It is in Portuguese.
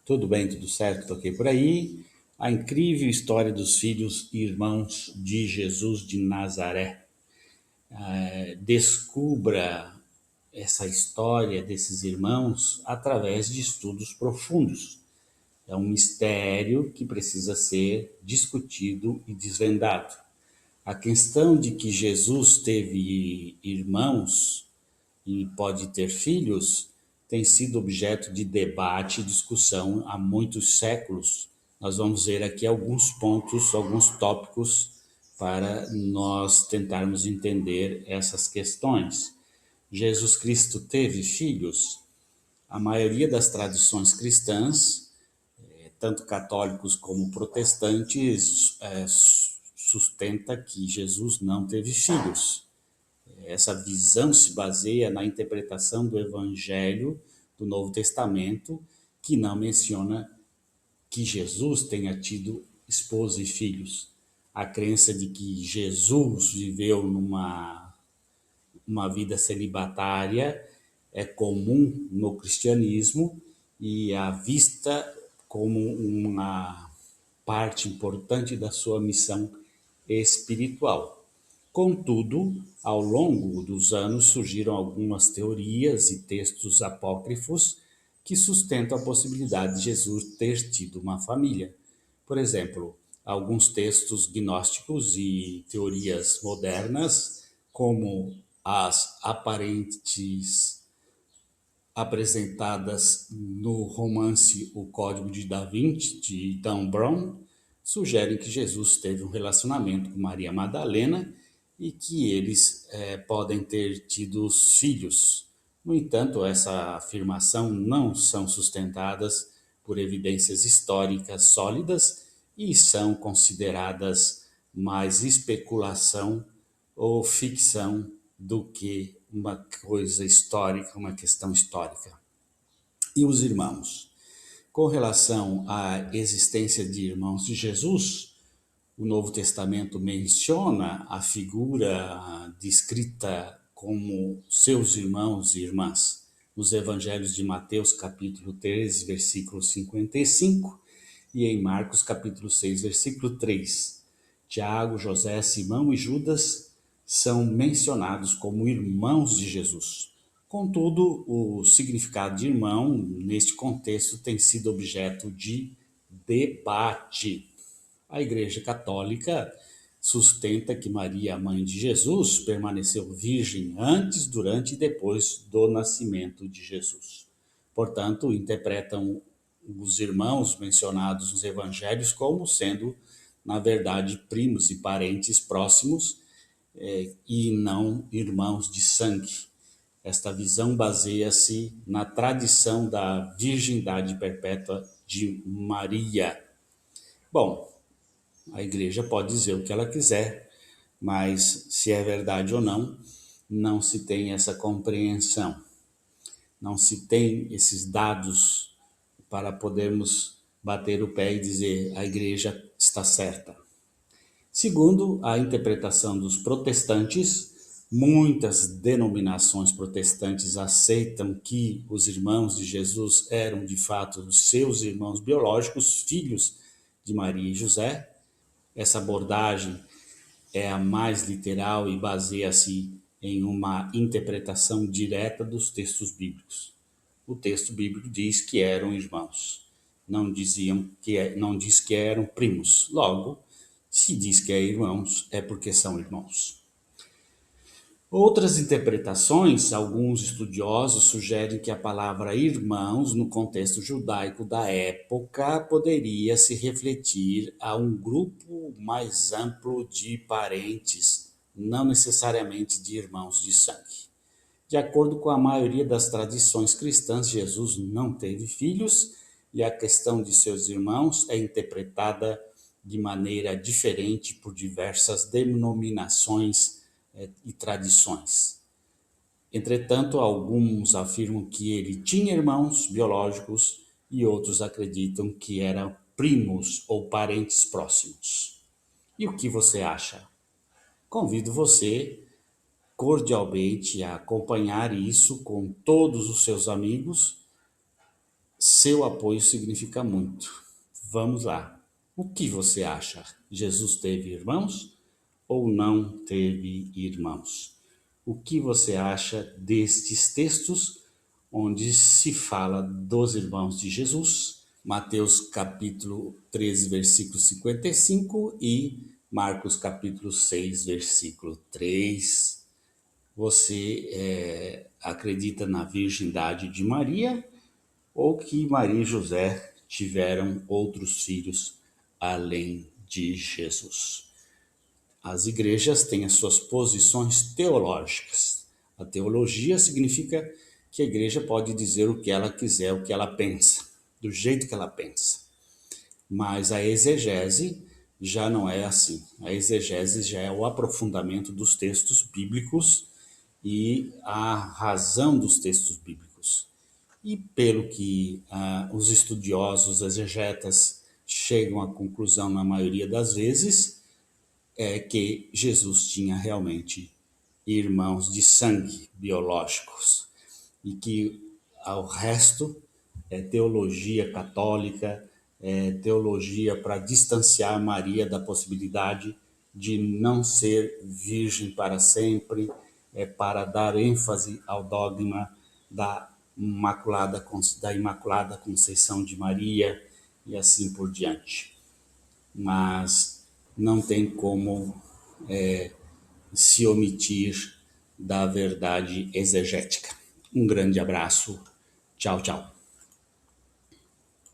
Tudo bem, tudo certo, toquei por aí. A incrível história dos filhos e irmãos de Jesus de Nazaré. Descubra essa história desses irmãos através de estudos profundos. É um mistério que precisa ser discutido e desvendado. A questão de que Jesus teve irmãos e pode ter filhos, tem sido objeto de debate e discussão há muitos séculos. Nós vamos ver aqui alguns pontos, alguns tópicos para nós tentarmos entender essas questões. Jesus Cristo teve filhos? A maioria das tradições cristãs, tanto católicos como protestantes, sustenta que Jesus não teve filhos. Essa visão se baseia na interpretação do Evangelho do Novo Testamento, que não menciona que Jesus tenha tido esposa e filhos. A crença de que Jesus viveu uma vida celibatária é comum no cristianismo e é vista como uma parte importante da sua missão espiritual. Contudo, ao longo dos anos surgiram algumas teorias e textos apócrifos que sustentam a possibilidade de Jesus ter tido uma família. Por exemplo, alguns textos gnósticos e teorias modernas, como as aparentes apresentadas no romance O Código de Da Vinci, de Dan Brown, sugerem que Jesus teve um relacionamento com Maria Madalena e que eles podem ter tido filhos. No entanto, essa afirmação não são sustentadas por evidências históricas sólidas e são consideradas mais especulação ou ficção do que uma coisa histórica, uma questão histórica. E os irmãos? Com relação à existência de irmãos de Jesus, o Novo Testamento menciona a figura descrita como seus irmãos e irmãs. Nos Evangelhos de Mateus, capítulo 13, versículo 55, e em Marcos, capítulo 6, versículo 3. Tiago, José, Simão e Judas são mencionados como irmãos de Jesus. Contudo, o significado de irmão, neste contexto, tem sido objeto de debate. A Igreja Católica sustenta que Maria, mãe de Jesus, permaneceu virgem antes, durante e depois do nascimento de Jesus. Portanto, interpretam os irmãos mencionados nos evangelhos como sendo, na verdade, primos e parentes próximos e não irmãos de sangue. Esta visão baseia-se na tradição da virgindade perpétua de Maria. Bom, a igreja pode dizer o que ela quiser, mas se é verdade ou não, não se tem essa compreensão, não se tem esses dados para podermos bater o pé e dizer a igreja está certa. Segundo a interpretação dos protestantes, muitas denominações protestantes aceitam que os irmãos de Jesus eram de fato os seus irmãos biológicos, filhos de Maria e José. Essa abordagem é a mais literal e baseia-se em uma interpretação direta dos textos bíblicos. O texto bíblico diz que eram irmãos, não diz que eram primos. Logo, se diz que é irmãos, é porque são irmãos. Outras interpretações, alguns estudiosos sugerem que a palavra irmãos, no contexto judaico da época, poderia se refletir a um grupo mais amplo de parentes, não necessariamente de irmãos de sangue. De acordo com a maioria das tradições cristãs, Jesus não teve filhos e a questão de seus irmãos é interpretada de maneira diferente por diversas denominações e tradições. Entretanto, alguns afirmam que ele tinha irmãos biológicos e outros acreditam que eram primos ou parentes próximos. E o que você acha? Convido você cordialmente a acompanhar isso com todos os seus amigos, Seu apoio significa muito. Vamos lá. O que você acha? Jesus teve irmãos ou não teve irmãos? O que você acha destes textos onde se fala dos irmãos de Jesus? Mateus capítulo 13, versículo 55 e Marcos capítulo 6, versículo 3. Você acredita na virgindade de Maria ou que Maria e José tiveram outros filhos além de Jesus? As igrejas têm as suas posições teológicas. A teologia significa que a igreja pode dizer o que ela quiser, o que ela pensa, do jeito que ela pensa. Mas a exegese já não é assim. A exegese já é o aprofundamento dos textos bíblicos e a razão dos textos bíblicos. E pelo que os estudiosos, exegetas, chegam à conclusão na maioria das vezes, é que Jesus tinha realmente irmãos de sangue biológicos e que o resto é teologia católica, é teologia para distanciar Maria da possibilidade de não ser virgem para sempre, é para dar ênfase ao dogma da Imaculada Conceição de Maria e assim por diante. Mas não tem como se omitir da verdade exegética. Um grande abraço. Tchau, tchau.